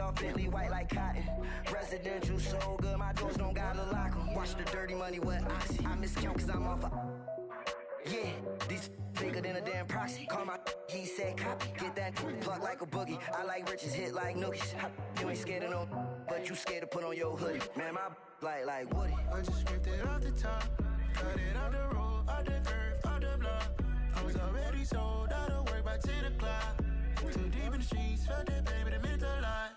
off Bentley white like cotton. Residential so good, my doors don't gotta lock 'em. Watch the dirty money with Oxy. I miscount cause I'm off yeah, these bigger than a damn proxy. Call my he said copy. Get that plug like a boogie. I like riches, hit like nookies. You ain't scared of no, but you scared to put on your hoodie. Man, my like Woody. I just scraped it off the top. Cut it off the road, off the curve, off the block. I was already sold out of work by 10 o'clock. Too deep in the streets, felt that baby, that meant a lot.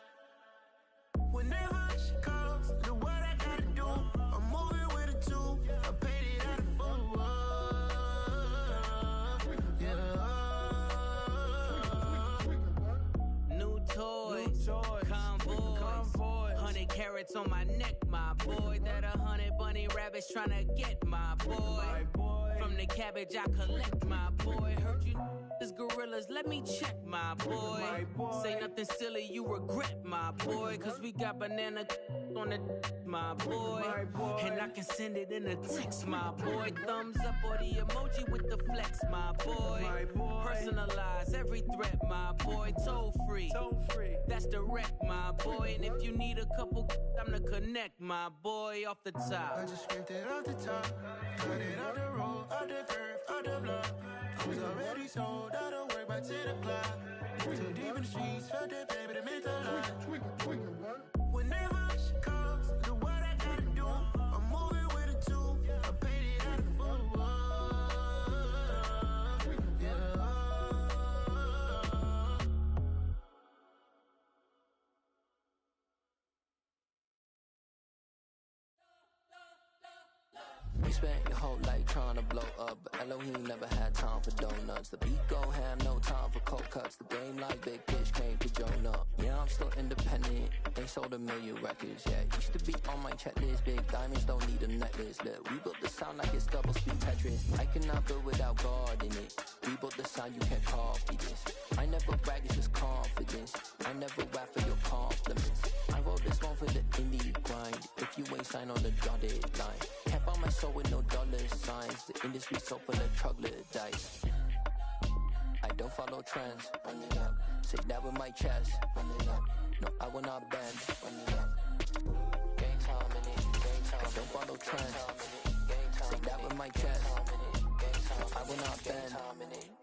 Whenever she calls, do what I gotta do. I'm moving with a two. I paid it out of full. Yeah. New toys, convoys. 100 carats on my neck, my boy. That 100 bunny rabbits tryna get my boy. From the cabbage I collect, my boy. Heard you this gorillas, let me check, my boy. Say nothing silly, you regret, my boy. Cause we got banana on the my boy. And I can send it in a text, my boy. Thumbs up or the emoji with the flex, my boy. Personalize every threat, my boy. Toll free, that's direct, my boy. And if you need a couple, I'm the connect, my boy. Off the top, I just scraped it off the top. Cut it off the road, off the curve, off the block. I was already sold out of work by 10 o'clock. Too deep in the streets, felt that baby, that meant a lot. Whenever she calls, do what I gotta do. I'm moving with a two. I paid it out of full. Yeah. You spent your whole life trying to blow up, but Elohim never had time for donuts. The beat go ham, no time for cold cuts. The game like Big Fish came to Jonah. Yeah, I'm still independent. They sold 1 million records. Yeah, used to be on my checklist. Big diamonds don't need a necklace. Look, we built the sound like it's double speed Tetris. I cannot build without God in it. We built the sound, you can't copy this. I never brag, it's just confidence. I never rap for your compliments. I wrote this one for the indie grind. If you ain't signed on the dotted line, can't buy my soul with no dollar signs. The industry so full of troglodytes. I don't follow trends. Run it up. Say that with my chest. Run it up. No, I will not bend. Run it up. Game time in it. Game time. I don't follow trends. Say that with my chest. No, I will not bend.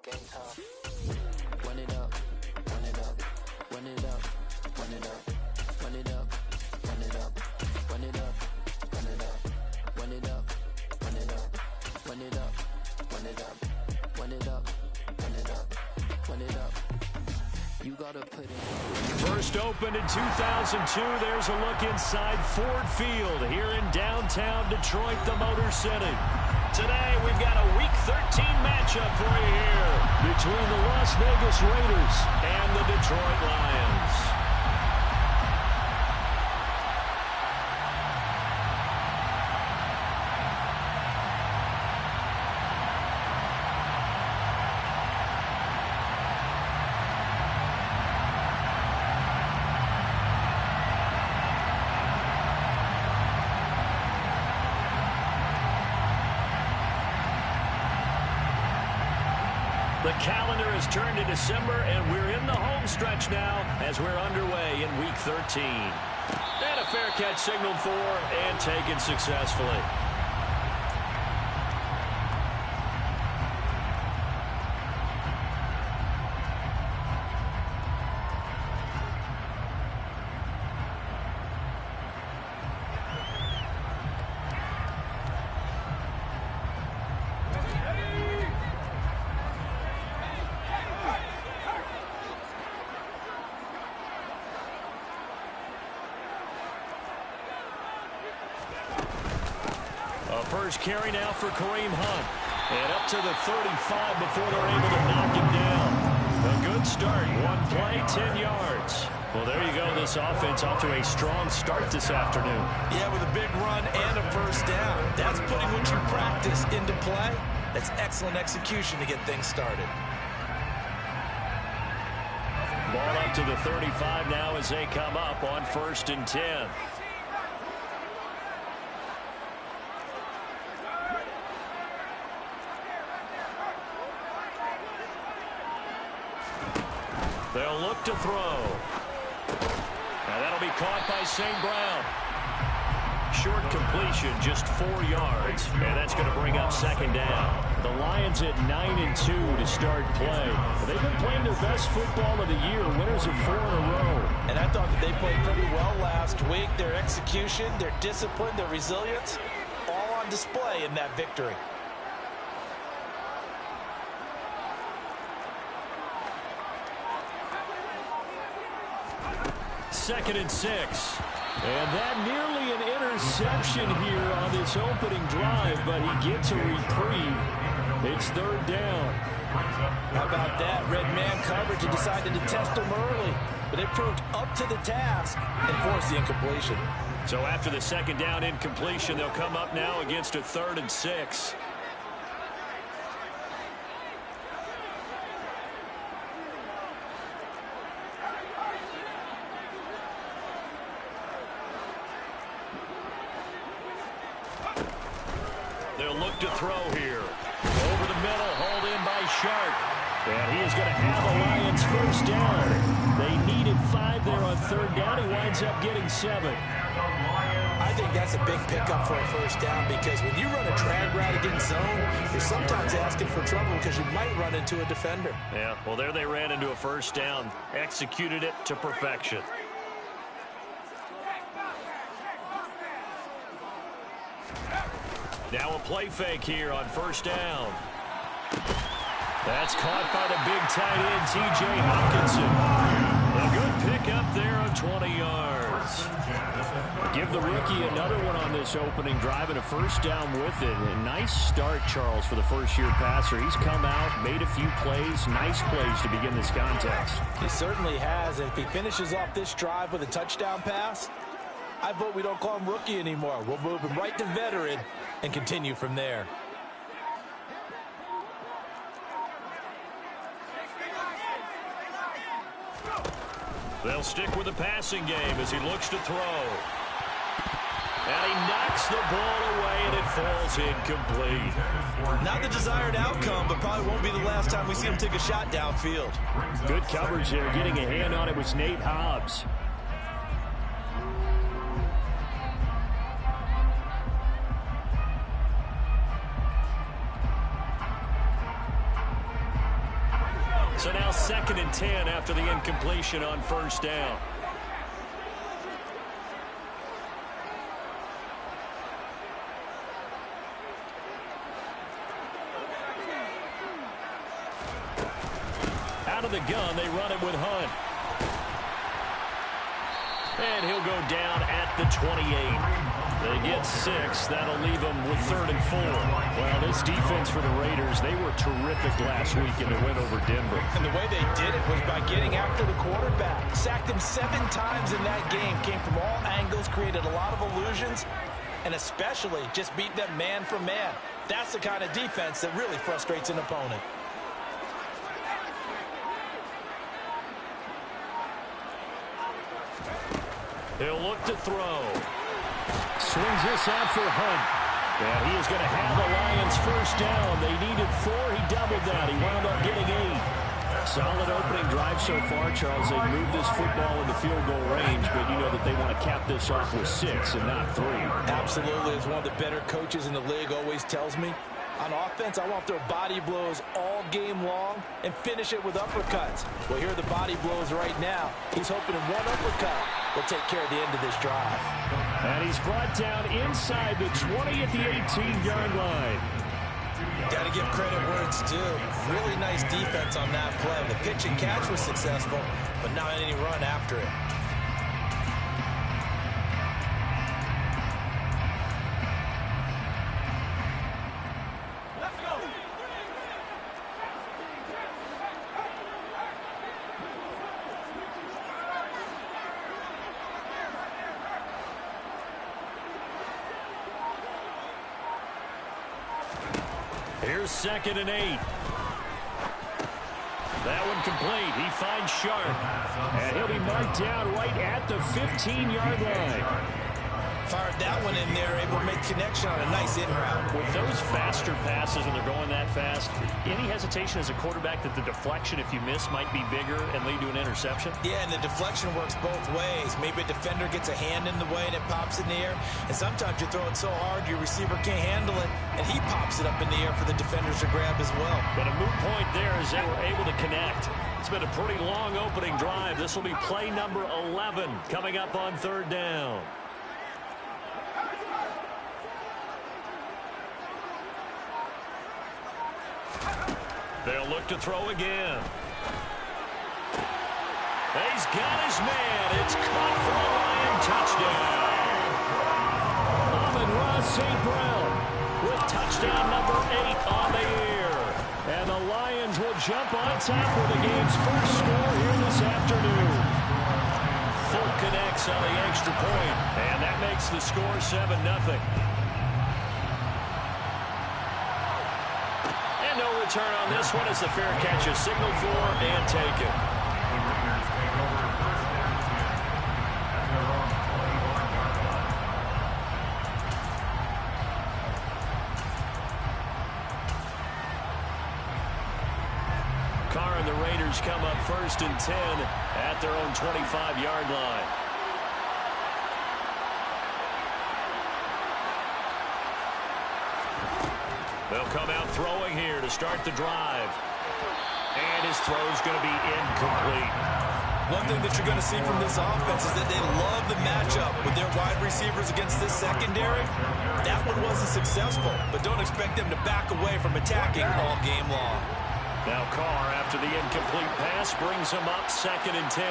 Game time. Run it up. Run it up. Run it up. Run it up. Run it up. Run it up. Run it up. Run it up. Run it up. Run it up. Run it up. Run it up. Run it up. Run it up. Run it up. You gotta put it. First opened in 2002. There's a look inside Ford Field here in downtown Detroit, the Motor City. Today we've got a Week 13 matchup for you here between the Las Vegas Raiders and the Detroit Lions. The calendar has turned to December, and we're in the home stretch now as we're underway in Week 13. And a fair catch signaled for and taken successfully. First carry now for Kareem Hunt. And up to the 35 before they're able to knock him down. A good start. One play, 10 yards. Well, there you go. This offense off to a strong start this afternoon. Yeah, with a big run and a first down. That's putting what you practice into play. That's excellent execution to get things started. Ball up to the 35 now as they come up on 1st and 10. They'll look to throw. Now that'll be caught by St. Brown. Short completion, just 4 yards, and that's going to bring up second down. The Lions at 9-2 to start play. They've been playing their best football of the year, winners of 4 in a row. And I thought that they played pretty well last week. Their execution, their discipline, their resilience, all on display in that victory. Second and 6. And that nearly an interception here on this opening drive, but he gets a reprieve. It's third down. How about that? Red man coverage and decided to test him early. But it proved up to the task and forced the incompletion. So after the second down incompletion, they'll come up now against a 3rd and 6. They'll look to throw here. Over the middle, hauled in by Sharp. And he is going to have a Lions first down. They needed 5 there on 3rd down. He winds up getting 7. I think that's a big pickup for a first down because when you run a drag route against zone, you're sometimes asking for trouble because you might run into a defender. Yeah, well, there they ran into a first down. Executed it to perfection. Now a play fake here on first down. That's caught by the big tight end, T.J. Hockenson. A good pickup there on 20 yards. Give the rookie another one on this opening drive and a first down with it. A nice start, Charles, for the first-year passer. He's come out, made a few plays, nice plays to begin this contest. He certainly has, and if he finishes off this drive with a touchdown pass, I vote we don't call him rookie anymore. We'll move him right to veteran and continue from there. They'll stick with the passing game as he looks to throw. And he knocks the ball away, and it falls incomplete. Not the desired outcome, but probably won't be the last time we see him take a shot downfield. Good coverage there. Getting a hand on it was Nate Hobbs. So now 2nd and 10 after the incompletion on first down. Out of the gun, they run it with Hunt. And he'll go down at the 28. They get 6. That'll leave them with 3rd and 4. Well, this defense for the Raiders, they were terrific last week in the win over Denver. And the way they did it was by getting after the quarterback. Sacked him 7 times in that game. Came from all angles, created a lot of illusions, and especially just beat them man for man. That's the kind of defense that really frustrates an opponent. He'll look to throw. Swings this out for Hunt. And he is going to have the Lions first down. They needed 4. He doubled that. He wound up getting 8. Solid opening drive so far, Charles. They moved this football into field goal range, but you know that they want to cap this off with 6 and not 3. Absolutely. As one of the better coaches in the league always tells me, on offense, I want their body blows all game long and finish it with uppercuts. Well, here are the body blows right now. He's hoping in one uppercut will take care of the end of this drive. And he's brought down inside the 20 at the 18-yard line. Got to give credit where it's due. Really nice defense on that play. The pitch and catch was successful, but not any run after it. Here's 2nd and 8. That one complete. He finds Sharp. And he'll be marked down right at the 15-yard line. Fired that one in there, able to make connection on a nice in route. With those faster passes and they're going that fast, any hesitation as a quarterback that the deflection, if you miss, might be bigger and lead to an interception? Yeah, and the deflection works both ways. Maybe a defender gets a hand in the way and it pops in the air. And sometimes you throw it so hard your receiver can't handle it, and he pops it up in the air for the defenders to grab as well. But a moot point there as they were able to connect. It's been a pretty long opening drive. This will be play number 11 coming up on third down. They'll look to throw again. He's got his man. It's caught for a Lion touchdown. Amon-Ra St. Brown with touchdown number 8 on the year. And the Lions will jump on top with the game's first score here this afternoon. Fulk connects on the extra point, and that makes the score 7-0. And no return on this one as the fair catch is signaled for and taken. Carr and the Raiders come up 1st and 10 at their own 25-yard line. They'll come out throwing here to start the drive. And his throw's going to be incomplete. One thing that you're going to see from this offense is that they love the matchup with their wide receivers against this secondary. That one wasn't successful, but don't expect them to back away from attacking all game long. Now Carr, after the incomplete pass, brings him up 2nd and 10.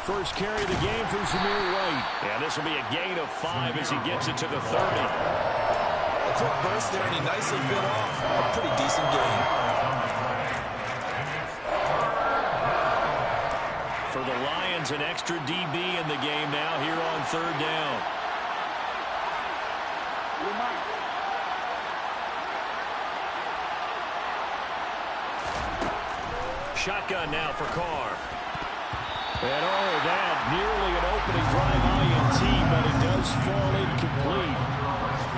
First carry of the game for Zamir White. And this will be a gain of 5 as he gets it to the 30. A quick burst there, and he nicely bit off a pretty decent gain. For the Lions, an extra DB in the game now here on 3rd down. Shotgun now for Carr. And that nearly an opening drive INT, but it does fall incomplete.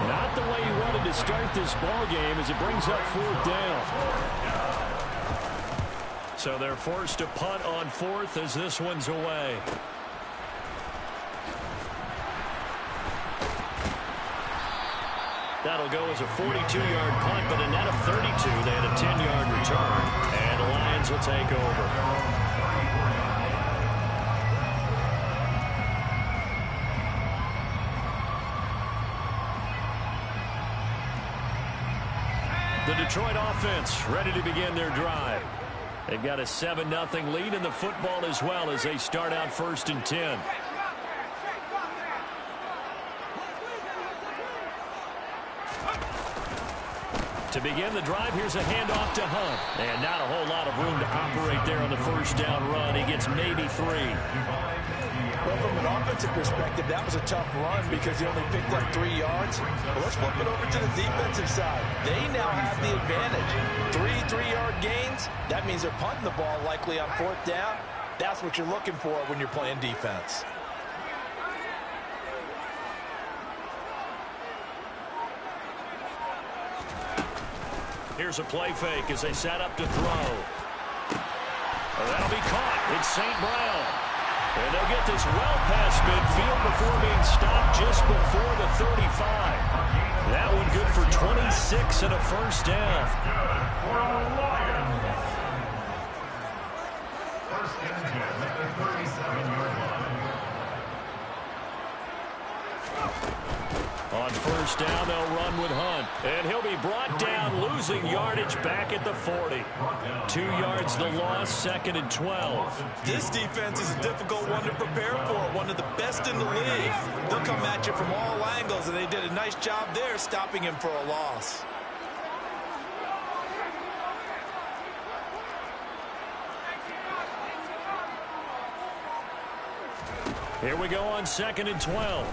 Not the way he wanted to start this ball game as it brings up 4th down. So they're forced to punt on 4th as this one's away. That'll go as a 42-yard punt, but a net of 32. They had a 10-yard return, and the Lions will take over. The Detroit offense ready to begin their drive. They've got a 7-0 lead in the football as well as they start out 1st and 10. To begin the drive, here's a handoff to Hunt. And not a whole lot of room to operate there on the 1st down run. He gets maybe 3. Well, from an offensive perspective, that was a tough run because he only picked up 3 yards. Well, let's flip it over to the defensive side. They now have the advantage. 3 3-yard gains. That means they're punting the ball likely on 4th down. That's what you're looking for when you're playing defense. Here's a play fake as they set up to throw. That'll be caught. It's St. Brown. And they'll get this well past midfield before being stopped just before the 35. That one good for 26 and a 1st down. On 1st down, they'll run with Hunt. And he'll be brought down, losing yardage back at the 40. 2 yards the loss, 2nd and 12. This defense is a difficult one to prepare for, one of the best in the league. They'll come at you from all angles, and they did a nice job there stopping him for a loss. Here we go on 2nd and 12.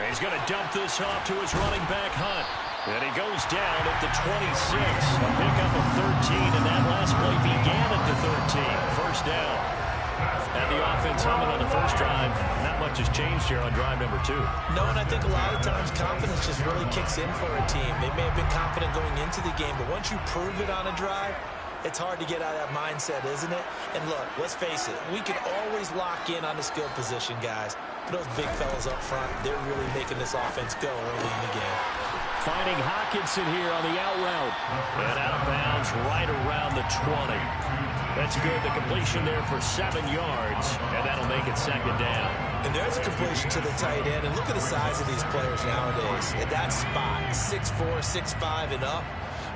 He's going to dump this off to his running back, Hunt. And he goes down at the 26. A pickup of 13, and that last play began at the 13. First down. And the offense humming on the first drive. Not much has changed here on drive number 2. No, and I think a lot of times confidence just really kicks in for a team. They may have been confident going into the game, but once you prove it on a drive, it's hard to get out of that mindset, isn't it? And look, let's face it, we can always lock in on the skill position, guys. But those big fellas up front, they're really making this offense go early in the game. Finding Hockenson here on the out route. And out of bounds right around the 20. That's good. The completion there for 7 yards. And that'll make it second down. And there's a completion to the tight end. And look at the size of these players nowadays. At that spot, 6'4", 6'5", and up.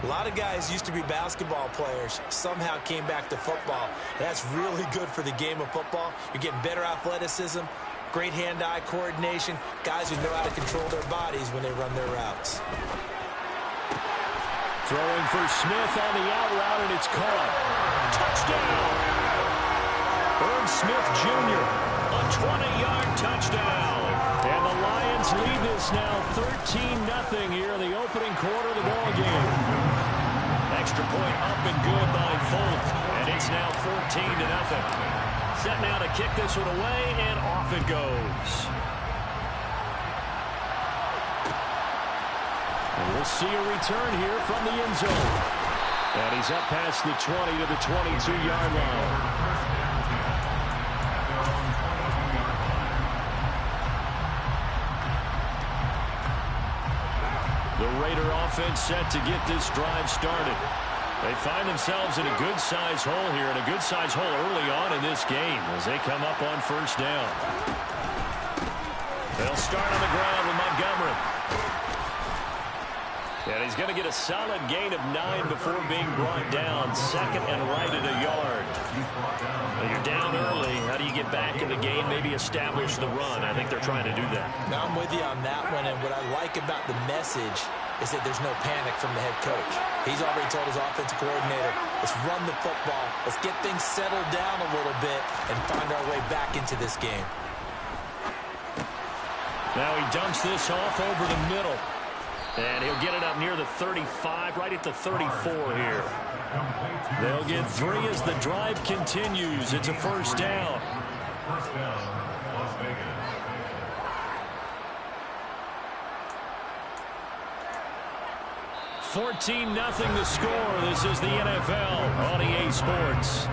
A lot of guys used to be basketball players, somehow came back to football. And that's really good for the game of football. You're getting better athleticism, great hand-eye coordination, guys who know how to control their bodies when they run their routes. Throwing for Smith on the out route, and it's caught. Touchdown! Irv Smith Jr., a 20-yard touchdown. And the Lions lead this now 13-0 here in the opening quarter of the ballgame. Extra point up and good by Volt, and it's now 14-0. Set now to kick this one away, and off it goes. And we'll see a return here from the end zone. And he's up past the 20 to the 22-yard line. The Raider offense set to get this drive started. They find themselves in a good-sized hole here, and a good-sized hole early on in this game as they come up on first down. They'll start on the ground with Montgomery. And he's going to get a solid gain of 9 before being brought down. Second and right at a yard. Well, you're down early. How do you get back in the game? Maybe establish the run. I think they're trying to do that. Now, I'm with you on that one, and what I like about the message is that there's no panic from the head coach. He's already told his offensive coordinator, let's run the football, let's get things settled down a little bit and find our way back into this game. Now he dumps this off over the middle. And he'll get it up near the 35, right at the 34 here. They'll get 3 as the drive continues. It's a first down. First down, Las Vegas. 14-0 the score. This is the NFL on EA Sports.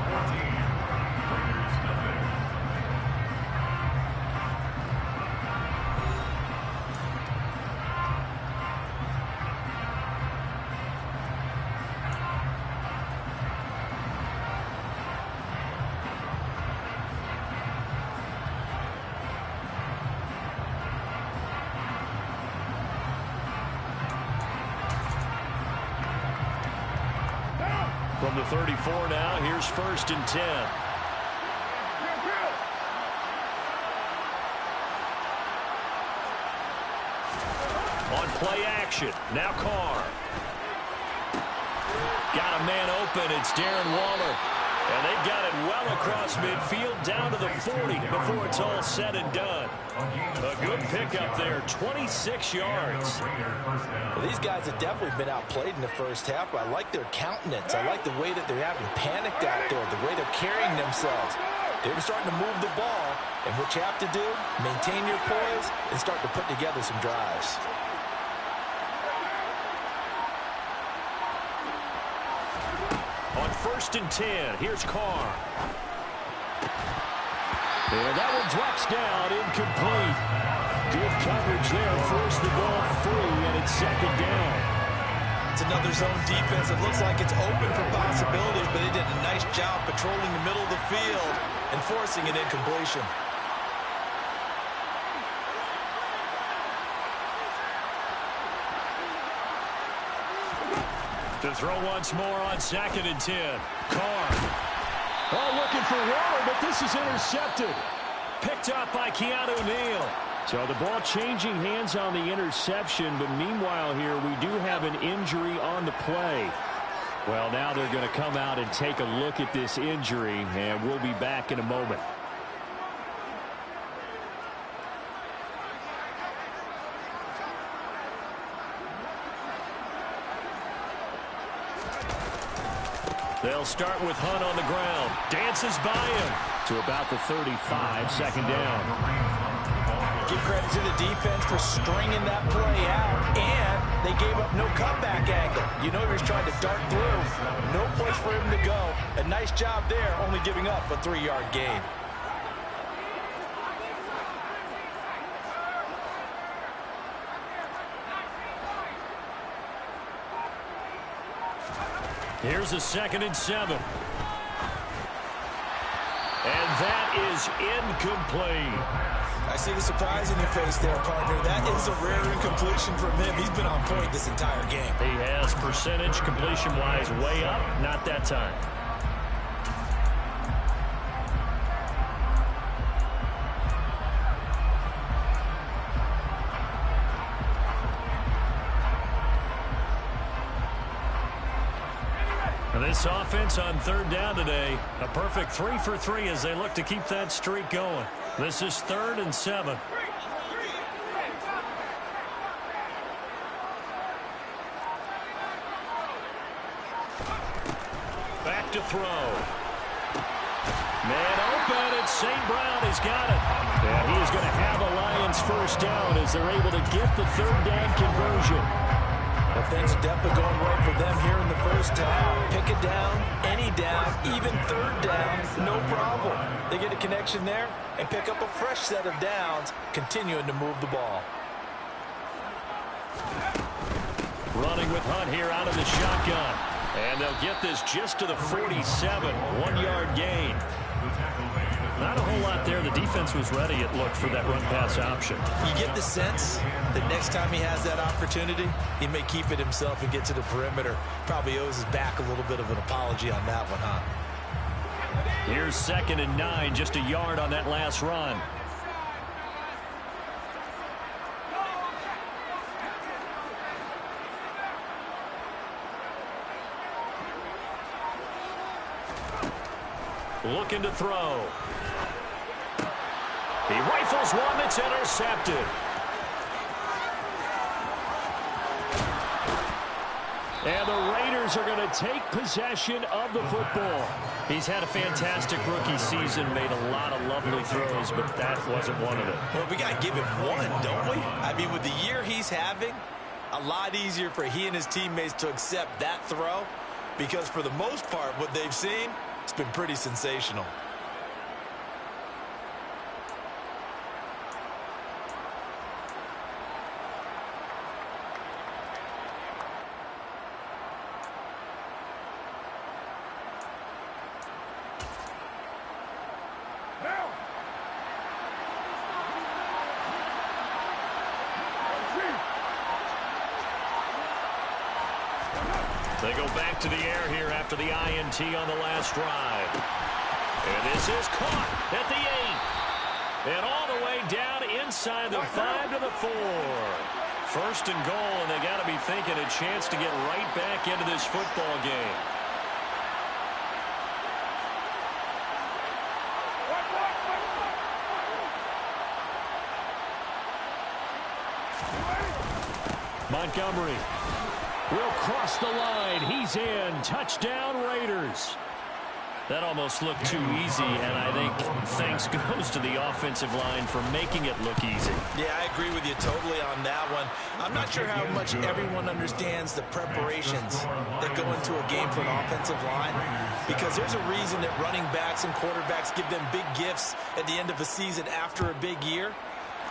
From the 34 now, here's first and 10. On play action, now Carr. Got a man open, it's Darren Waller. And they've got it well across midfield down to the 40 before it's all said and done. A good pickup there, 26 yards. Well, these guys have definitely been outplayed in the first half, but I like their countenance. I like the way that they're having panicked out there, the way they're carrying themselves. They're starting to move the ball, and what you have to do, maintain your poise and start to put together some drives. On first and 10, here's Carr. And that one drops down, incomplete. Good coverage there, forced the ball free, and it's second down. It's another zone defense. It looks like it's open for possibilities, but they did a nice job patrolling the middle of the field and forcing an incompletion. To throw once more on second and 10. Carr. Oh, looking for Waller, but this is intercepted. Picked up by Keanu Neal. So the ball changing hands on the interception, but meanwhile here we do have an injury on the play. Well, now they're going to come out and take a look at this injury, and we'll be back in a moment. They'll start with Hunt on the ground. Dances by him to about the 35, second down. Give credit to the defense for stringing that play out, and they gave up no comeback angle. You know he was trying to dart through. No place for him to go. A nice job there, only giving up a 3-yard gain. Here's a 2nd and 7. And that is incomplete. I see the surprise in your face there, partner. That is a rare incompletion from him. He's been on point this entire game. He has percentage completion-wise way up. Not that time. This offense on 3rd down today, a perfect 3 for 3 as they look to keep that streak going. This is 3rd and 7. Back to throw. Man open, it's St. Brown. He's got it. And he is going to have a Lions first down as they're able to get the 3rd down conversion. Well, things are definitely going right for them here in the first half. Pick it down, any down, even 3rd down, no problem. They get a connection there and pick up a fresh set of downs, continuing to move the ball. Running with Hunt here out of the shotgun. And they'll get this just to the 47, 1-yard gain. Not a whole lot there. The defense was ready, it looked, for that run-pass option. You get the sense that next time he has that opportunity, he may keep it himself and get to the perimeter. Probably owes his back a little bit of an apology on that one, huh? Here's 2nd and 9, just a yard on that last run. Looking to throw. He rifles one that's intercepted. And the Raiders are going to take possession of the football. He's had a fantastic rookie season, made a lot of lovely throws, but that wasn't one of them. Well, we got to give him one, don't we? I mean, with the year he's having, a lot easier for he and his teammates to accept that throw, because for the most part, what they've seen, it's been pretty sensational. They go back to the air here after the INT on the last drive. And this is caught at the 8. And all the way down inside the 5 to the 4. 1st and goal, and they got to be thinking a chance to get right back into this football game. Montgomery will cross the line. He's in. Touchdown, Raiders. That almost looked too easy, and I think thanks goes to the offensive line for making it look easy. Yeah, I agree with you totally on that one. I'm not sure how much everyone understands the preparations that go into a game for an offensive line, because there's a reason that running backs and quarterbacks give them big gifts at the end of a season after a big year.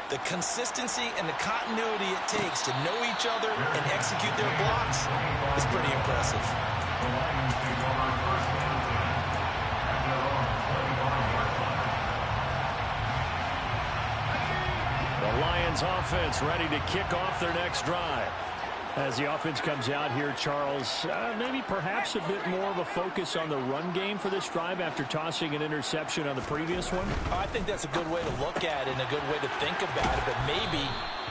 The consistency and the continuity it takes to know each other and execute their blocks is pretty impressive. The Lions offense ready to kick off their next drive. As the offense comes out here, Charles, maybe perhaps a bit more of a focus on the run game for this drive after tossing an interception on the previous one? I think that's a good way to look at it and a good way to think about it, but maybe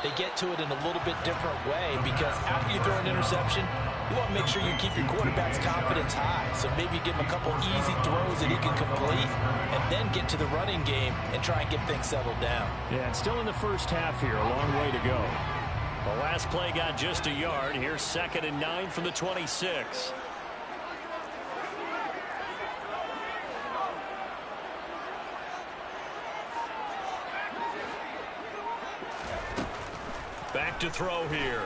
they get to it in a little bit different way, because after you throw an interception, you want to make sure you keep your quarterback's confidence high. So maybe give him a couple easy throws that he can complete and then get to the running game and try and get things settled down. Yeah, it's still in the first half here. A long way to go. The last play got just a yard. Here's 2nd and 9 from the 26. back to throw here.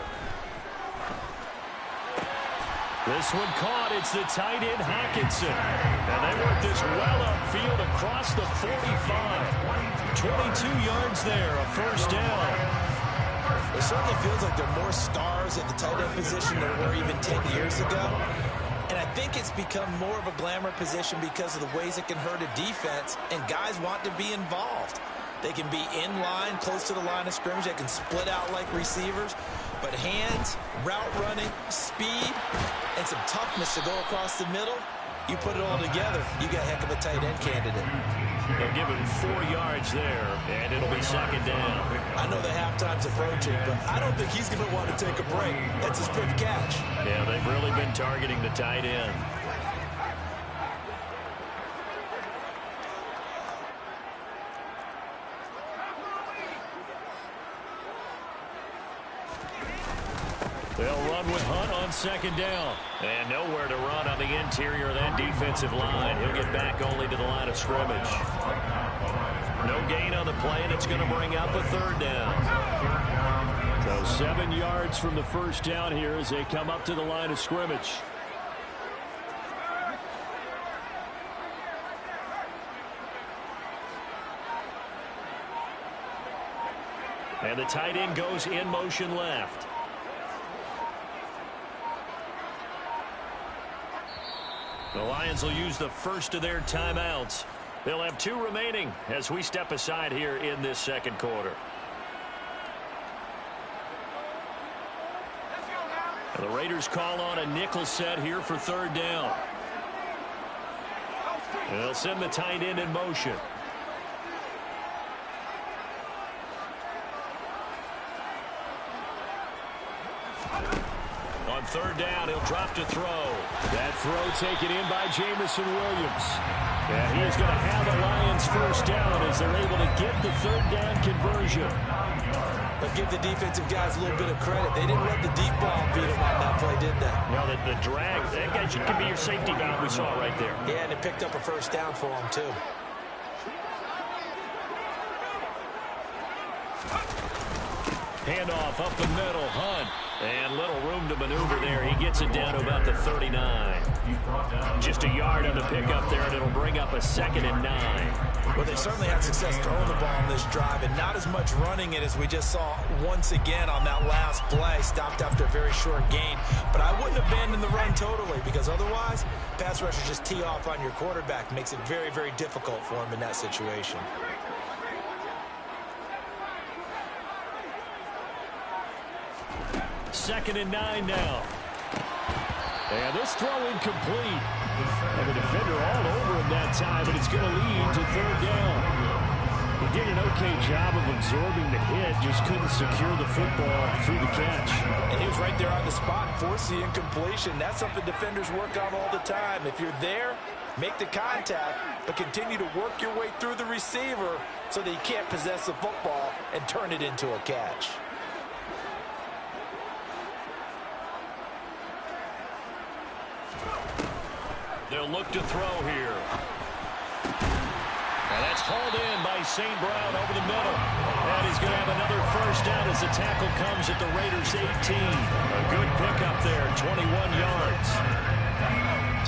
This one caught. It's the tight end, Hockenson. And they work this well upfield across the 45. 22 yards there, a first down. It certainly feels like there are more stars at the tight end position than there were even 10 years ago. And I think it's become more of a glamour position because of the ways it can hurt a defense, and guys want to be involved. They can be in line, close to the line of scrimmage. They can split out like receivers. But hands, route running, speed, and some toughness to go across the middle, you put it all together, you got a heck of a tight end candidate. They'll give him 4 yards there, and it'll be second down. I know the halftime's approaching, but I don't think he's going to want to take a break. That's his fifth catch. Yeah, they've really been targeting the tight end. They'll run with Hunt on second down. And nowhere to run on the interior of that defensive line. He'll get back only to the line of scrimmage. No gain on the play, and it's going to bring up a third down. So 7 yards from the first down here as they come up to the line of scrimmage. And the tight end goes in motion left. The Lions will use the first of their timeouts. They'll have 2 remaining as we step aside here in this second quarter. And the Raiders call on a nickel set here for third down. And they'll send the tight end in motion. On third down, he'll drop to throw. That throw taken in by Jameson Williams. And he is going to have the Lions first down as they're able to get the third down conversion. But give the defensive guys a little bit of credit. They didn't let the deep ball beat them on that play, did they? No, the drag, that guy could be your safety valve we saw right there. Yeah, and it picked up a first down for them, too. Handoff up the middle, Hunt. And little room to maneuver there. He gets it down to about the 39. Just a yard on the pickup there, and it'll bring up a second and 9. Well, they certainly had success throwing the ball on this drive, and not as much running it as we just saw once again on that last play. Stopped after a very short gain. But I wouldn't abandon the run totally, because otherwise, pass rushers just tee off on your quarterback. Makes it very, very difficult for him in that situation. Second and 9 now. And this throw incomplete. And the defender all over him that time, but it's going to lead to third down. He did an okay job of absorbing the hit, just couldn't secure the football through the catch. And he was right there on the spot, forced the incompletion. That's something defenders work on all the time. If you're there, make the contact, but continue to work your way through the receiver so that you can't possess the football and turn it into a catch. They'll look to throw here. And that's hauled in by St. Brown over the middle. And he's going to have another first down as the tackle comes at the Raiders' 18. A good pickup there, 21 yards.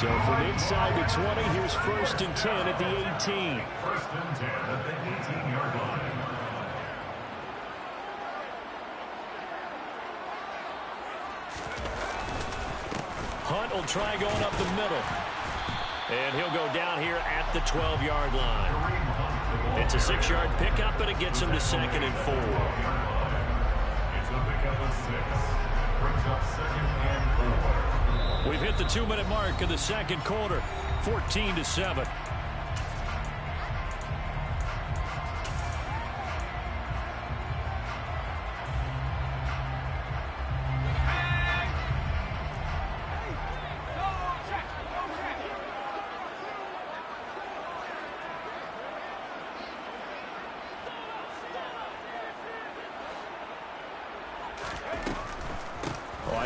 So from inside the 20, here's first and 10 at the 18. First and 10 at the 18-yard line. Hunt will try going up the middle. And he'll go down here at the 12-yard line. It's a 6-yard pickup, but it gets him to second and 4. It's a pickup of 6. Brings up second and 4. We've hit the 2-minute mark of the second quarter, 14-7.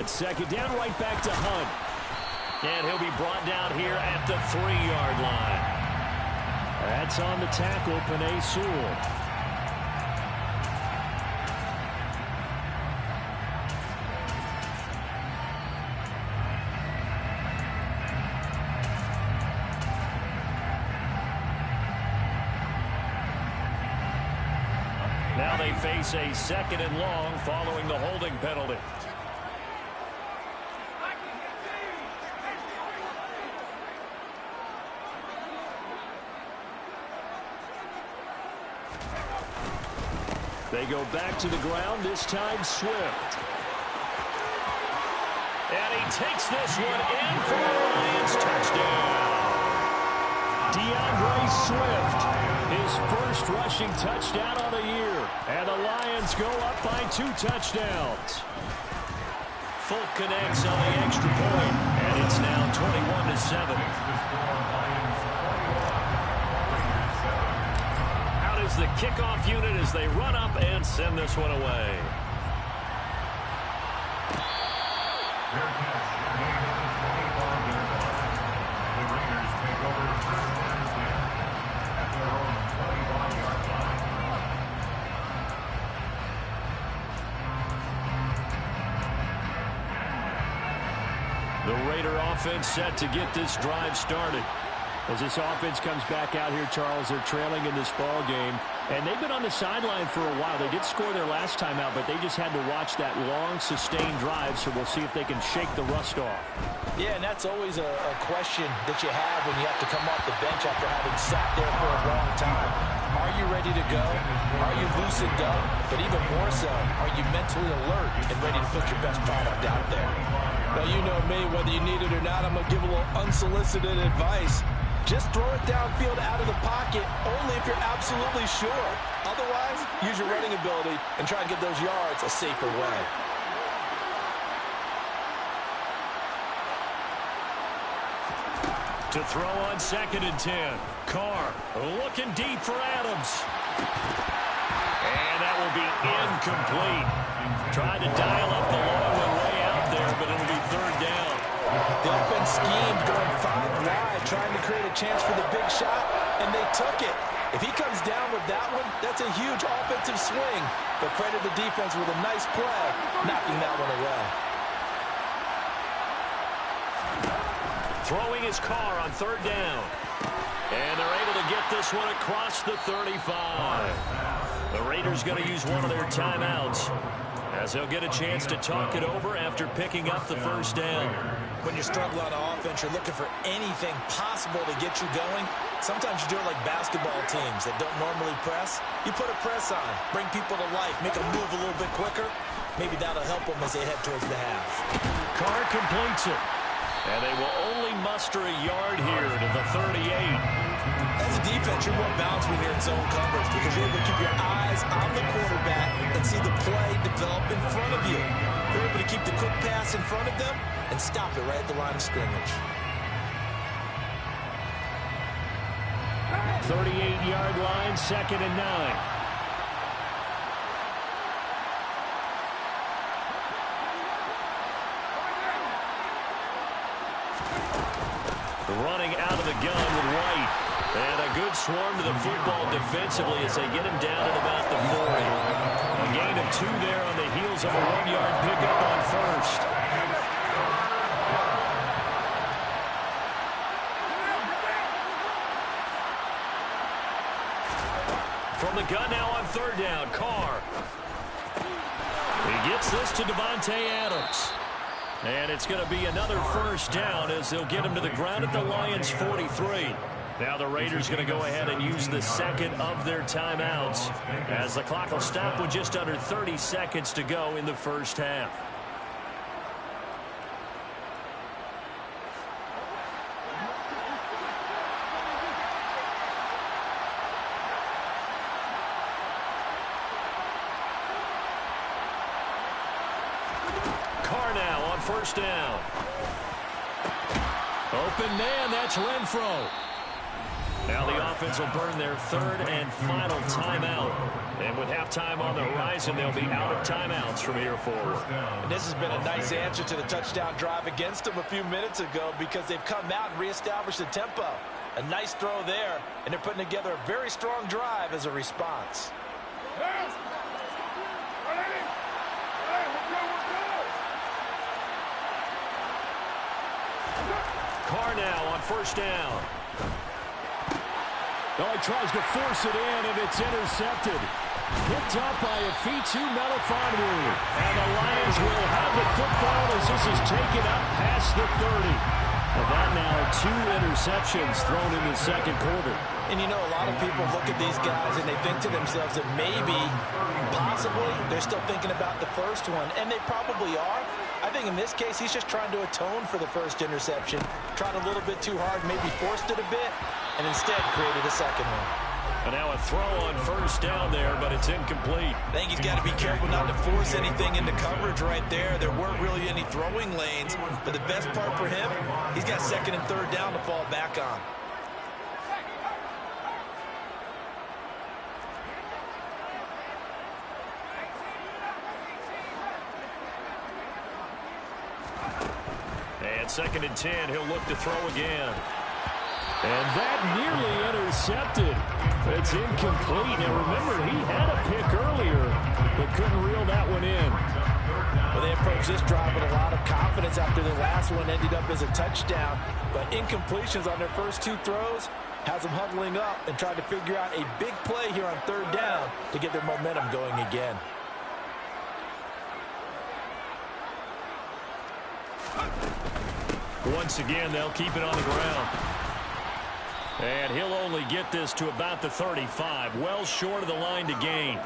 Second down, right back to Hunt. And he'll be brought down here at the 3-yard line. That's on the tackle, Penei Sewell. Now they face a 2nd and long following the holding penalty. They go back to the ground, this time Swift. And he takes this one in for the Lions touchdown. DeAndre Swift, his first rushing touchdown of the year. And the Lions go up by 2 touchdowns. Folk connects on the extra point, and it's now 21-7. Out is the kickoff unit as they run up and send this one away. The Raider offense set to get this drive started. As this offense comes back out here, Charles, they're trailing in this ball game, and they've been on the sideline for a while. They did score their last time out, but they just had to watch that long, sustained drive, so we'll see if they can shake the rust off. Yeah, and that's always a question that you have when you have to come off the bench after having sat there for a long time. Are you ready to go? Are you loosened up? But even more so, are you mentally alert and ready to put your best product out there? Well, you know me, whether you need it or not, I'm going to give a little unsolicited advice. Just throw it downfield out of the pocket only if you're absolutely sure. Otherwise, use your running ability and try and get those yards a safer way. To throw on 2nd and 10. Carr looking deep for Adams. And that will be incomplete. Tried to dial up the long one way out there, but it'll be 3rd down. The offense schemed going 5 wide, trying to create a chance for the big shot, and they took it. If he comes down with that one, that's a huge offensive swing. But credit the defense with a nice play, knocking that one away. Throwing his Carr on 3rd down. And they're able to get this one across the 35. The Raiders going to use one of their timeouts, as they'll get a chance to talk it over after picking up the 1st down. When you struggle on offense, you're looking for anything possible to get you going. Sometimes you do it like basketball teams that don't normally press. You put a press on, bring people to life, make them move a little bit quicker. Maybe that'll help them as they head towards the half. Carr completes it. And they will only muster a yard here to the 38. As a defense, you're more balanced when you're in zone coverage because you're able to keep your eyes on the quarterback and see the play develop in front of you. You're able to keep the quick pass in front of them and stop it right at the line of scrimmage. 38-yard line, 2nd and 9. Running out of the gun with White. And a good swarm to the football defensively as they get him down at about the 40. A gain of 2 there on the heels of a 1-yard pickup on 1st. From the gun now on 3rd down, Carr. He gets this to Davante Adams. And it's going to be another 1st down as they'll get him to the ground at the Lions' 43. Now the Raiders going to go ahead and use the 2nd of their timeouts as the clock will stop with just under 30 seconds to go in the 1st half. Carr now on 1st down. Open man, that's Renfro. Now the offense will burn their 3rd and final timeout. And with halftime on the horizon, they'll be out of timeouts from here forward. And this has been a nice answer to the touchdown drive against them a few minutes ago because they've come out and reestablished the tempo. A nice throw there, and they're putting together a very strong drive as a response. Carr now on 1st down. Oh, he tries to force it in, and it's intercepted. Picked up by Afitu Melifonwu. And the Lions will have the football as this is taken up past the 30. And that now 2 interceptions thrown in the second quarter. And you know, a lot of people look at these guys and they think to themselves that maybe, possibly, they're still thinking about the first one. And they probably are. I think in this case, he's just trying to atone for the first interception. Tried a little bit too hard, maybe forced it a bit, and instead created a second one. And now a throw on first down there, but it's incomplete. I think he's got to be careful not to force anything into coverage right there. There weren't really any throwing lanes, but the best part for him, he's got second and third down to fall back on. And second and 10, he'll look to throw again. And that nearly intercepted. It's incomplete. Now remember, he had a pick earlier, but couldn't reel that one in. Well, they approached this drive with a lot of confidence after the last one ended up as a touchdown. But incompletions on their first 2 throws has them huddling up and trying to figure out a big play here on third down to get their momentum going again. Once again, they'll keep it on the ground. And he'll only get this to about the 35, well short of the line to gain.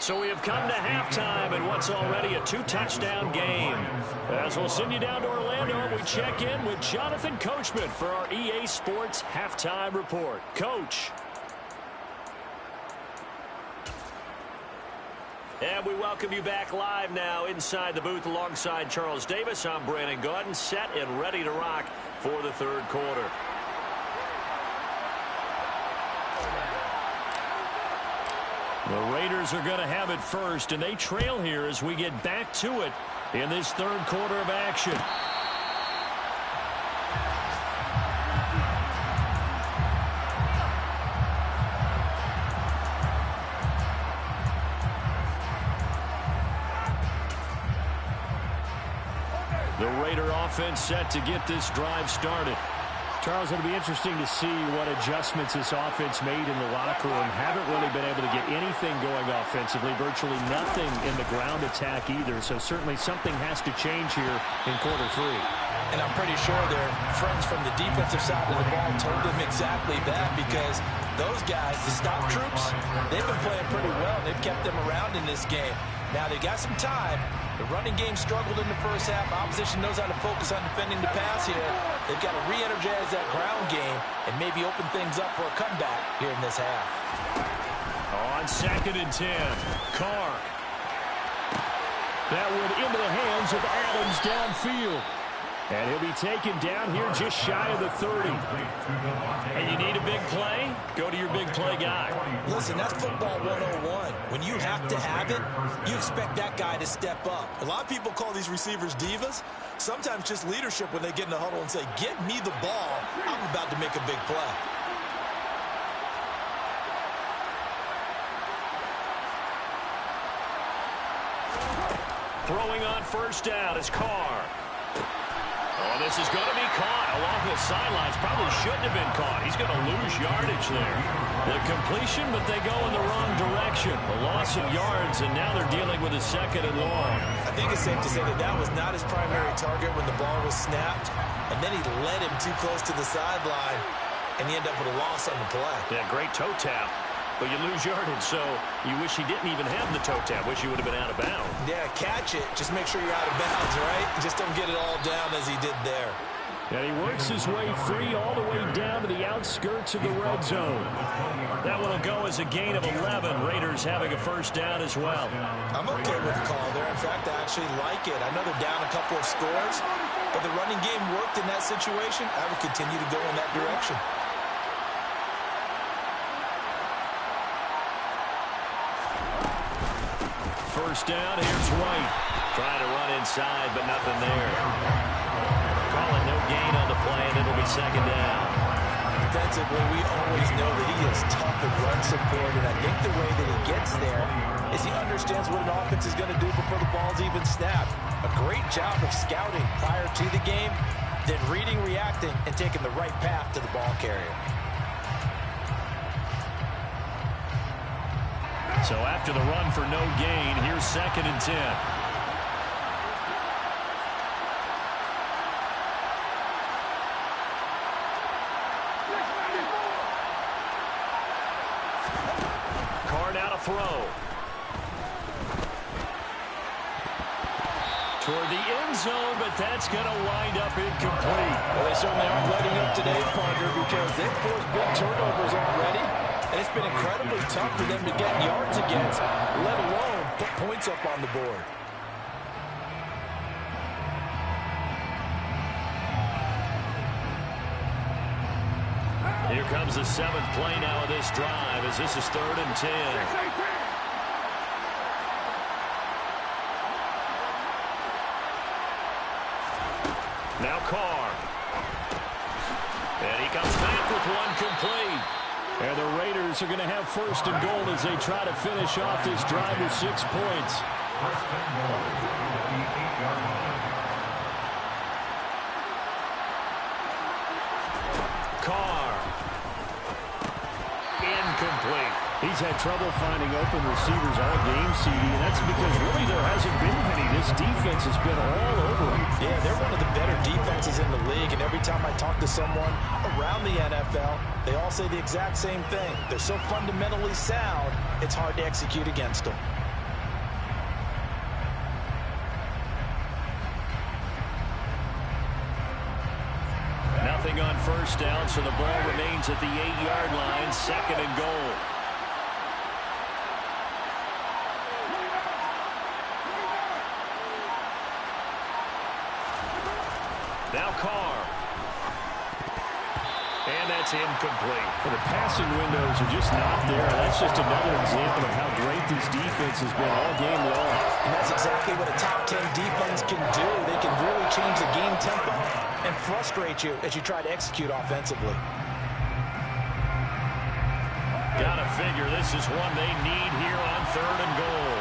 So we have come to halftime in what's already a 2-touchdown game. As we'll send you down to Orlando, we check in with Jonathan Coachman for our EA Sports Halftime Report. Coach. And we welcome you back live now inside the booth alongside Charles Davis. I'm Brandon Gaudin, set and ready to rock for the third quarter. The Raiders are going to have it first, and they trail here as we get back to it in this third quarter of action. The Raider offense set to get this drive started. Charles, it'll be interesting to see what adjustments this offense made in the locker room. Haven't really been able to get anything going offensively, virtually nothing in the ground attack either. So certainly something has to change here in quarter 3. And I'm pretty sure their friends from the defensive side of the ball told them exactly that, because those guys, the stop troops, they've been playing pretty well. They've kept them around in this game. Now they got some time. The running game struggled in the first half. Opposition knows how to focus on defending the pass here. They've got to re-energize that ground game and maybe open things up for a comeback here in this half. On second and 10, Carr. That one into the hands of Adams downfield. And he'll be taken down here just shy of the 30. And you need a big play? Go to your big play guy. Listen, that's football 101. When you have to have it, you expect that guy to step up. A lot of people call these receivers divas. Sometimes just leadership when they get in the huddle and say, get me the ball. I'm about to make a big play. Throwing on first down is Carr. Oh, this is going to be caught along the sidelines. Probably shouldn't have been caught. He's going to lose yardage there. The completion, but they go in the wrong direction. A loss of yards, and now they're dealing with a second and long. I think it's safe to say that that was not his primary target when the ball was snapped, and then he led him too close to the sideline, and he ended up with a loss on the play. Yeah, great toe tap. But you lose yardage, so you wish he didn't even have the toe tap. Wish he would have been out of bounds. Yeah, catch it. Just make sure you're out of bounds, right? Just don't get it all down as he did there. And he works his way free all the way down to the outskirts of the red zone. That one will go as a gain of 11. Raiders having a first down as well. I'm okay with the call there. In fact, I actually like it. I know they're down a couple of scores, but the running game worked in that situation. I would continue to go in that direction. First down, here's White. Trying to run inside, but nothing there. Calling no gain on the play, and it'll be second down. Defensively, we always know that he is tough at run support, and I think the way that he gets there is he understands what an offense is going to do before the ball's even snapped. A great job of scouting prior to the game, then reading, reacting, and taking the right path to the ball carrier. So after the run for no gain, here's 2nd and 10. Carr now to throw. Toward the end zone, but that's going to wind up incomplete. Well, they certainly aren't letting up today, partner, because they've forced big turnovers already. And it's been incredibly tough for them to get yards against, let alone put points up on the board. Here comes the 7th play now of this drive as this is 3rd and 10. Now Carr. And he comes back with one complete. And the Raiders are going to have 1st and goal as they try to finish off this drive with 6 points. Carr. Incomplete. He's had trouble finding open receivers all game, CD, and that's because really there hasn't been many. This defense has been all over him. Yeah, they're one of the better defenses in the league, and every time I talk to someone around the NFL, they all say the exact same thing. They're so fundamentally sound, it's hard to execute against them. Nothing on 1st down, so the ball remains at the 8-yard line, 2nd and goal. Now Carr. And that's incomplete. Well, the passing windows are just not there. That's just another example of how great this defense has been all game long. And that's exactly what a top 10 defense can do. They can really change the game tempo and frustrate you as you try to execute offensively. Gotta figure this is one they need here on 3rd and goal.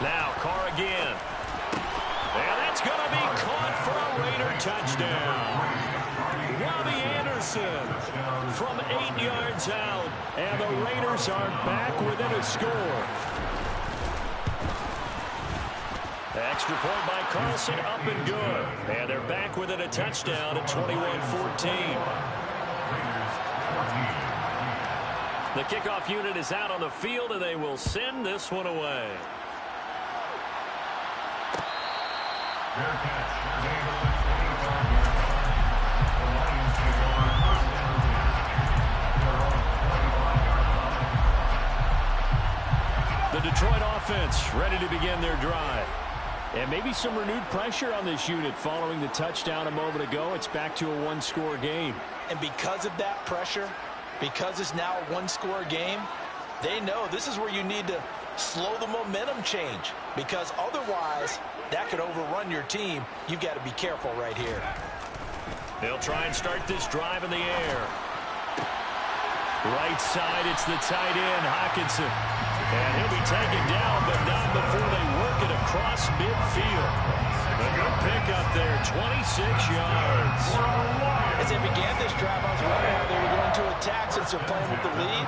Now Carr again. And that's going to be caught for a Raider touchdown. Robbie Anderson from 8 yards out. And the Raiders are back within a score. The extra point by Carlson up and good. And they're back within a touchdown at 21-14. The kickoff unit is out on the field, and they will send this one away. The Detroit offense ready to begin their drive. And maybe some renewed pressure on this unit following the touchdown a moment ago. It's back to a 1-score game. And because of that pressure, because it's now a 1-score game, they know this is where you need to slow the momentum change, because otherwise that could overrun your team. You've got to be careful right here. They'll try and start this drive in the air. Right side, it's the tight end, Hockenson. And he'll be taken down, but not before they work it across midfield. A good pickup there, 26 yards. As they began this drive, I was wondering how they were going to attack since they're playing with the lead.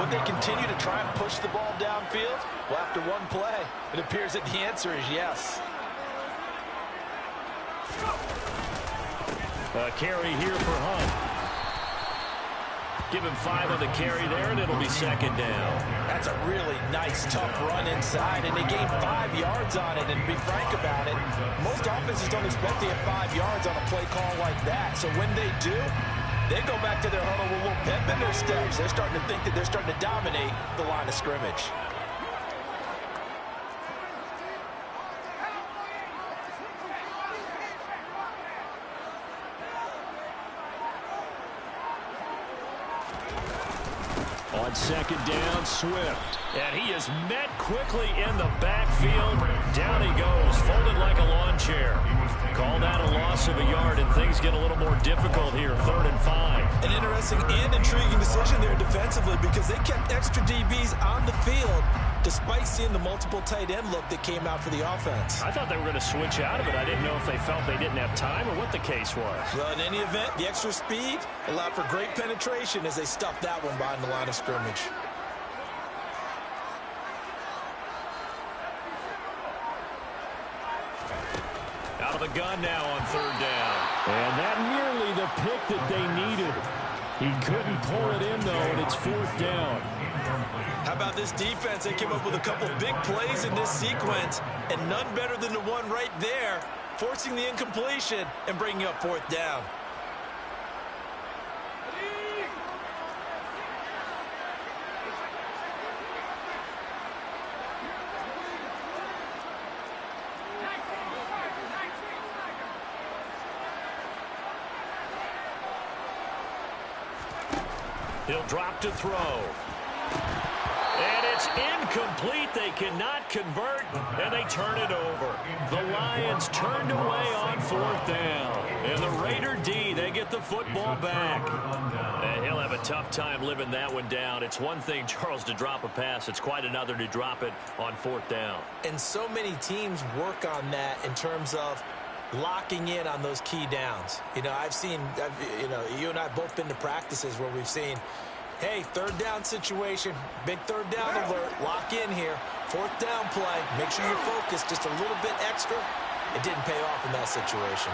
Would they continue to try and push the ball downfield? Well, after one play, it appears that the answer is yes. A carry here for Hunt. Give him 5 on the carry there, and it'll be 2nd down. That's a really nice, tough run inside, and they gained 5 yards on it. And to be frank about it, most offenses don't expect to get 5 yards on a play call like that. So when they do, they go back to their huddle with a little pep in their steps. They're starting to think that they're starting to dominate the line of scrimmage. On 2nd down, Swift. And he is met quickly in the backfield. Down he goes, folded like a lawn chair. Called out a loss of a yard, and things get a little more difficult here, 3rd and 5. An interesting and intriguing decision there defensively, because they kept extra DBs on the field despite seeing the multiple tight end look that came out for the offense. I thought they were going to switch out of it. I didn't know if they felt they didn't have time or what the case was. Well, in any event, the extra speed allowed for great penetration as they stuffed that one behind the line of scrimmage. Out of the gun now on third down. And that nearly the pick that they needed. He couldn't pull it in, though, and it's fourth down. How about this defense? They came up with a couple big plays in this sequence, and none better than the one right there, forcing the incompletion and bringing up fourth down. He'll drop to throw. And it's incomplete. They cannot convert, and they turn it over. The Lions turned away on fourth down. And the Raider D, they get the football back. And he'll have a tough time living that one down. It's one thing, Charles, to drop a pass. It's quite another to drop it on fourth down. And so many teams work on that in terms of locking in on those key downs. You know, you and I have both been to practices where we've seen, hey, third down situation, big third down alert, lock in here, fourth down play, make sure you're focused just a little bit extra. It didn't pay off in that situation.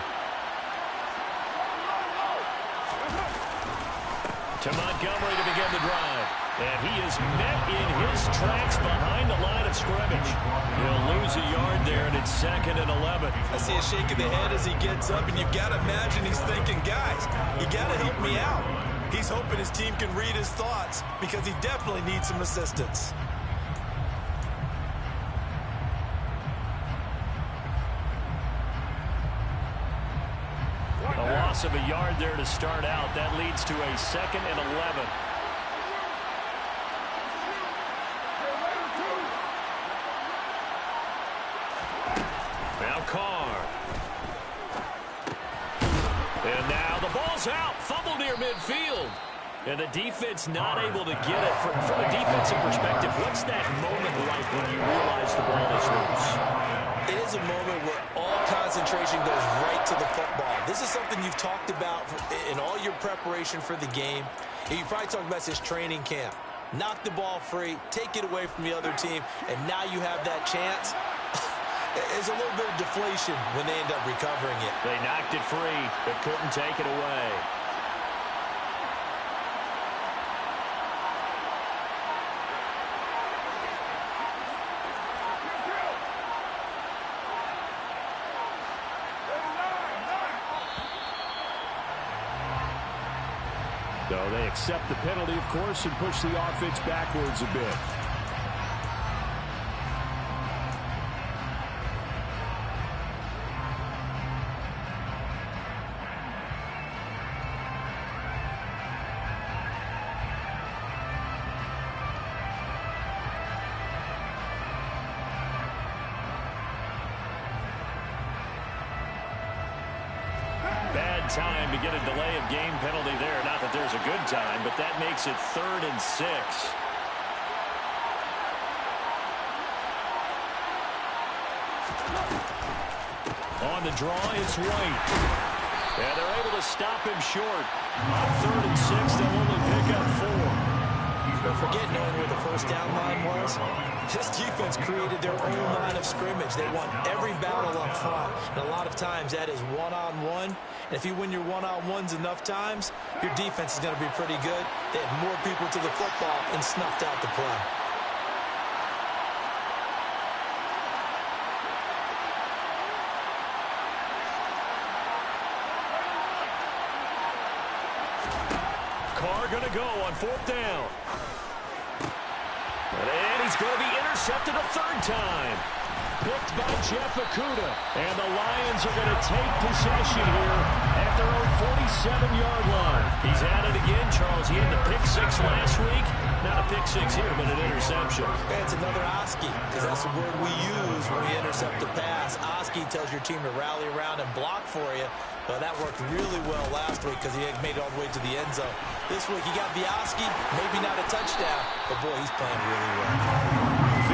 To Montgomery to begin the drive. And he is met in his tracks behind the line of scrimmage. He'll lose a yard there, and it's 2nd and 11. I see a shake of the head as he gets up, and you've got to imagine he's thinking, guys, you got to help me out. He's hoping his team can read his thoughts because he definitely needs some assistance. A loss of a yard there to start out. That leads to a 2nd and 11. Now Carr. And now the ball's out. Fumble near midfield. And the defense not able to get it. From a defensive perspective, what's that moment like when you realize the ball is loose? It is a moment where all concentration goes right to the football. This is something you've talked about in all your preparation for the game. And you probably talked about this training camp. Knock the ball free, take it away from the other team, and now you have that chance. There's a little bit of deflation when they end up recovering it. They knocked it free, but couldn't take it away. So they accept the penalty, of course, and push the offense backwards a bit. Time to get a delay of game penalty there. Not that there's a good time, but that makes it 3rd and 6. On the draw, it's White. And they're able to stop him short. On 3rd and 6, they'll only pick up 4. Don't forget knowing where the first down line was. This defense created their own line of scrimmage. They won every battle up front. And a lot of times that is one-on-one. And if you win your one-on-ones enough times, your defense is going to be pretty good. They had more people to the football and snuffed out the play. Carr going to go on 4th down. And he's going to be intercepted a 3rd time. Picked by Jeff Okudah. And the Lions are going to take possession here at their own 47-yard line. He's at it again, Charles. He had the pick 6 last week. Not a pick 6 here, but an interception. And it's another Oski, because that's the word we use when we intercept a pass. Oski tells your team to rally around and block for you. But that worked really well last week because he had made it all the way to the end zone. This week he got the Oski, maybe not a touchdown, but boy, he's playing really well.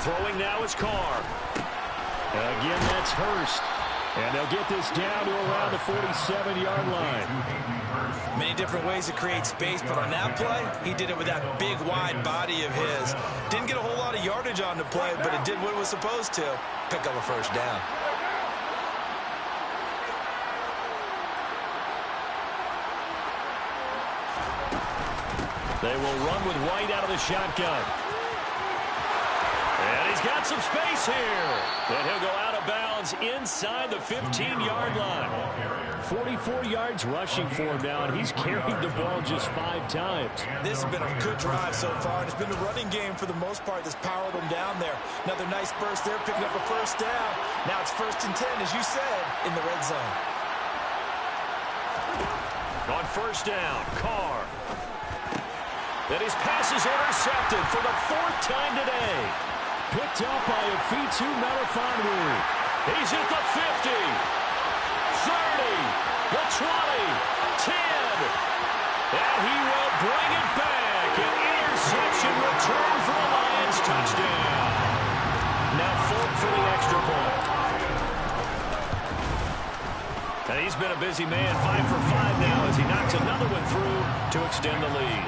Throwing now is Carr. Again, that's Hurst. And they'll get this down to around the 47-yard line. Many different ways to create space, but on that play, he did it with that big, wide body of his. Didn't get a whole lot of yardage on the play, but it did what it was supposed to. Pick up a first down. They will run with White out of the shotgun. And he's got some space here. And he'll go out of bounds inside the 15-yard line. 44 yards rushing for him now, and he's carried the ball just 5 times. This has been a good drive so far, and it's been the running game for the most part that's powered him down there. Another nice burst there, picking up a first down. Now it's 1st and 10, as you said, in the red zone. On first down, Carr. And his pass is intercepted for the 4th time today. Picked up by Afitu Melifonwu. He's at the 50, 30, the 20, 10. And he will bring it back. An interception return for a Lions touchdown. Now Fulton for the extra point. And he's been a busy man, 5 for 5 now as he knocks another one through to extend the lead.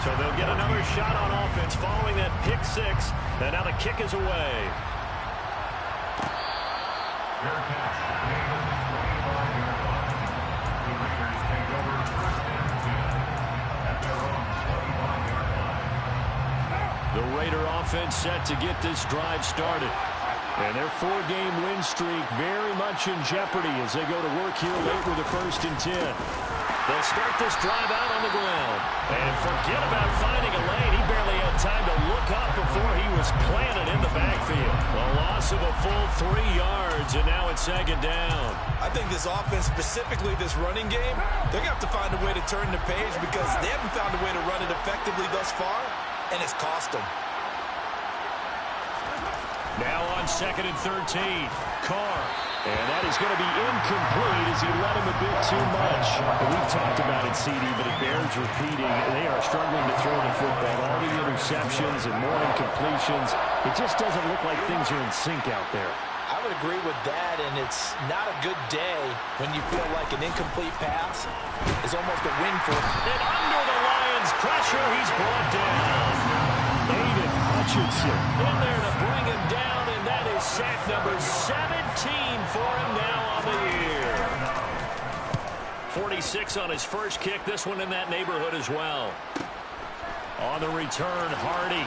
So they'll get another shot on offense following that pick 6. And now the kick is away. The Raider offense set to get this drive started. And their 4-game win streak very much in jeopardy as they go to work here late with the 1st and 10. They'll start this drive out on the ground. And forget about finding a lane. He barely had time to look up before he was planted in the backfield. A loss of a full 3 yards, and now it's 2nd down. I think this offense, specifically this running game, they're going to have to find a way to turn the page because they haven't found a way to run it effectively thus far, and it's cost them. Now on 2nd and 13, Carr. And that is going to be incomplete as he let him a bit too much. We've talked about it, CD, but it bears repeating. They are struggling to throw the football. All the interceptions and more incompletions. It just doesn't look like things are in sync out there. I would agree with that, and it's not a good day when you feel like an incomplete pass is almost a win for him. And under the Lions' pressure, he's brought down. Aiden Hutchinson in there to bring him down, and that is sack number 17 for him now on the year. 46 on his first kick, this one in that neighborhood as well. On the return, Hardy.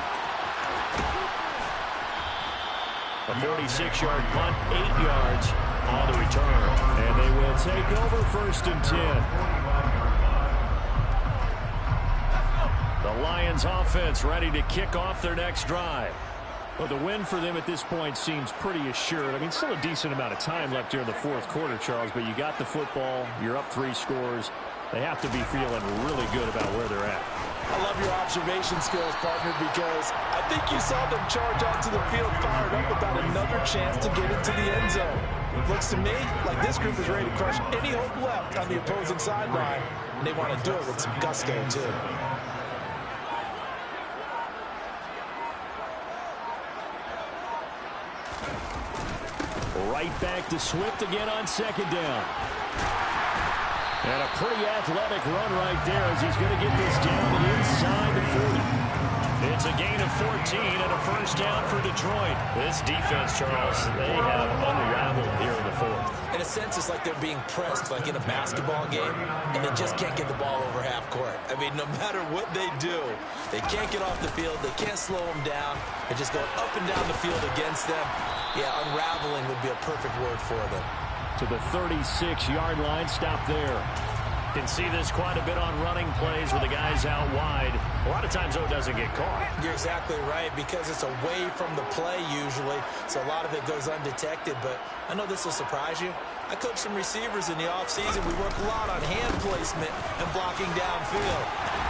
A 46-yard punt, 8 yards on the return. And they will take over 1st and 10. The Lions offense ready to kick off their next drive. Well, the win for them at this point seems pretty assured. I mean, still a decent amount of time left here in the 4th quarter, Charles, but you got the football, you're up 3 scores. They have to be feeling really good about where they're at. I love your observation skills, partner, because I think you saw them charge onto the field fired up about another chance to get into the end zone. It looks to me like this group is ready to crush any hope left on the opposing sideline, and they want to do it with some gusto, too. Right back to Swift again on 2nd down. And a pretty athletic run right there as he's going to get this down inside the 40. It's a gain of 14 and a first down for Detroit. This defense, Charles, they have unraveled here in the 4th. In a sense, it's like they're being pressed like in a basketball game, and they just can't get the ball over half court. I mean, no matter what they do, they can't get off the field. They can't slow them down. They're just going up and down the field against them. Yeah, unraveling would be a perfect word for them. To the 36-yard line, stop there. Can see this quite a bit on running plays with the guys out wide. A lot of times, though, it doesn't get caught. You're exactly right, because it's away from the play usually, so a lot of it goes undetected. But I know this will surprise you. I coach some receivers in the offseason. We work a lot on hand placement and blocking downfield.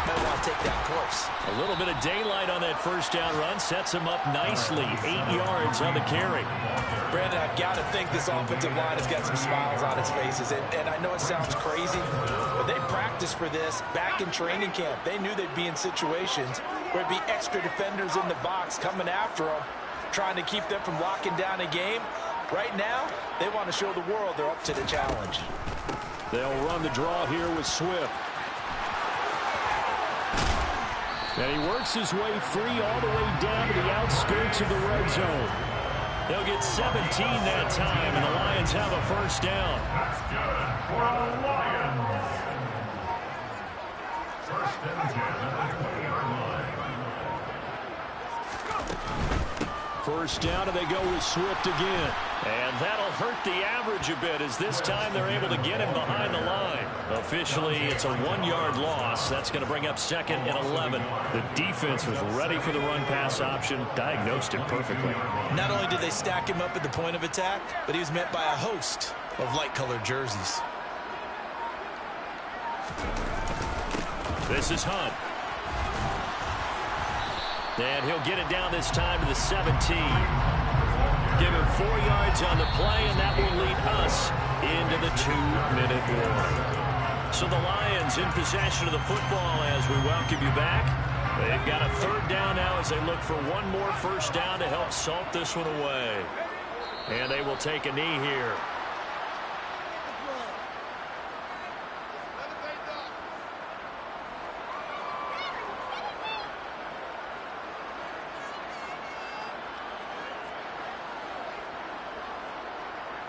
Might want to take that course. A little bit of daylight on that first down run sets him up nicely. 8 yards on the carry. Brandon, I've got to think this offensive line has got some smiles on its faces. And I know it sounds crazy, but they practiced for this back in training camp. They knew they'd be in situations where it'd be extra defenders in the box coming after them, trying to keep them from locking down a game. Right now, they want to show the world they're up to the challenge. They'll run the draw here with Swift. And he works his way free all the way down to the outskirts of the red zone. He'll get 17 that time, and the Lions have a first down. That's good for the Lions. First and 10 at the 20-yard line. First down, and they go with Swift again. And that'll hurt the average a bit, as this time they're able to get him behind the line. Officially, it's a 1-yard loss. That's going to bring up 2nd and 11. The defense was ready for the run-pass option, diagnosed it perfectly. Not only did they stack him up at the point of attack, but he was met by a host of light-colored jerseys. This is Hunt. And he'll get it down this time to the 17. Give him 4 yards on the play, and that will lead us into the 2-minute warning. So the Lions in possession of the football as we welcome you back. They've got a 3rd down now as they look for one more first down to help salt this one away. And they will take a knee here.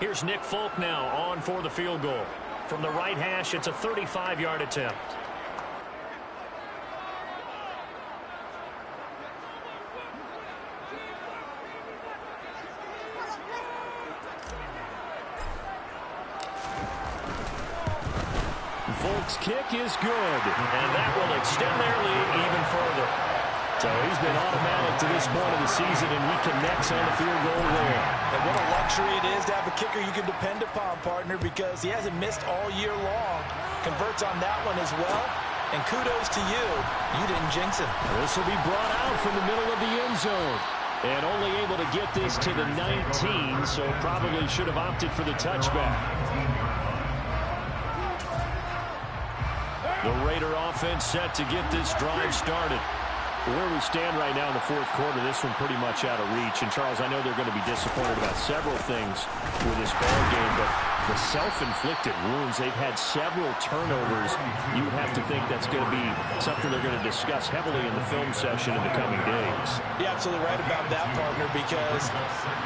Here's Nick Folk now on for the field goal. From the right hash, it's a 35-yard attempt. Folk's kick is good. And that will extend their lead even further. So he's been automatic to this point of the season, and he connects on the field goal there. And what a luxury it is to have a kicker you can depend upon, partner, because he hasn't missed all year long. Converts on that one as well. And kudos to you. You didn't jinx him. This will be brought out from the middle of the end zone. And only able to get this to the 19, so probably should have opted for the touchback. The Raider offense set to get this drive started. Where we stand right now in the 4th quarter, this one pretty much out of reach. And, Charles, I know they're going to be disappointed about several things with this ball game, but the self-inflicted wounds, they've had several turnovers. You would have to think that's going to be something they're going to discuss heavily in the film session in the coming days. You're absolutely right about that, partner, because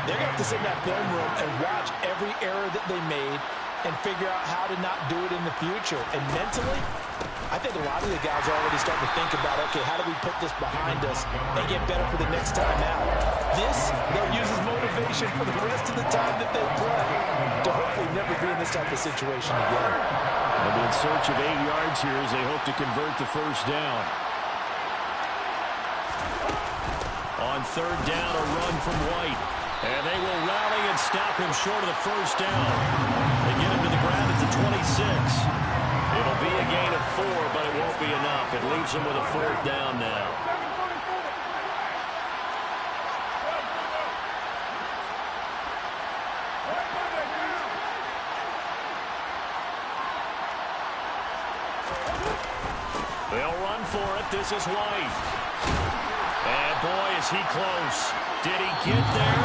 they're going to have to sit in that film room and watch every error that they made and figure out how to not do it in the future. And mentally, I think a lot of the guys are already starting to think about, okay, how do we put this behind us and get better for the next time out? This, they'll use as motivation for the rest of the time that they play to hopefully never be in this type of situation again. They'll be in search of 8 yards here as they hope to convert the first down. On 3rd down, a run from White. And they will rally and stop him short of the first down. They get him to the ground at the 26. It'll be a gain of 4, but it won't be enough. It leaves them with a 4th down now. They'll run for it. This is White. And boy, is he close. Did he get there?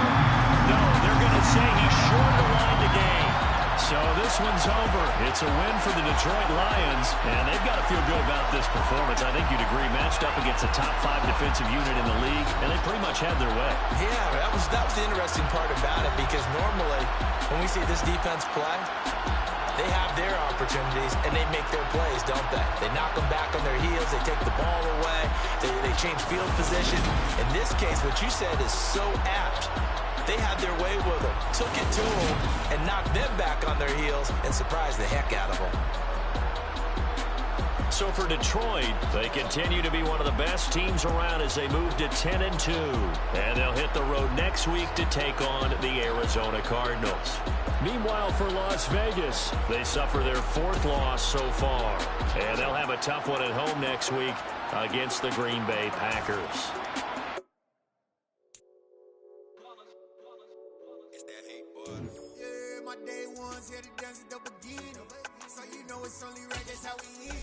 No, they're going to say he's short of the line to gain. So this one's over. It's a win for the Detroit Lions, and they've got to feel good about this performance. I think you'd agree, matched up against a top 5 defensive unit in the league, and they pretty much had their way. Yeah, that was the interesting part about it, because normally when we see this defense play, they have their opportunities, and they make their plays, don't they? They knock them back on their heels. They take the ball away. They change field position. In this case, what you said is so apt. They had their way with them, took it to them, and knocked them back on their heels and surprised the heck out of them. So for Detroit, they continue to be one of the best teams around as they move to 10-2. And they'll hit the road next week to take on the Arizona Cardinals. Meanwhile, for Las Vegas, they suffer their 4th loss so far. And they'll have a tough one at home next week against the Green Bay Packers. Yeah, my day ones here to dance at the beginning. So you know it's only right, that's how we eat.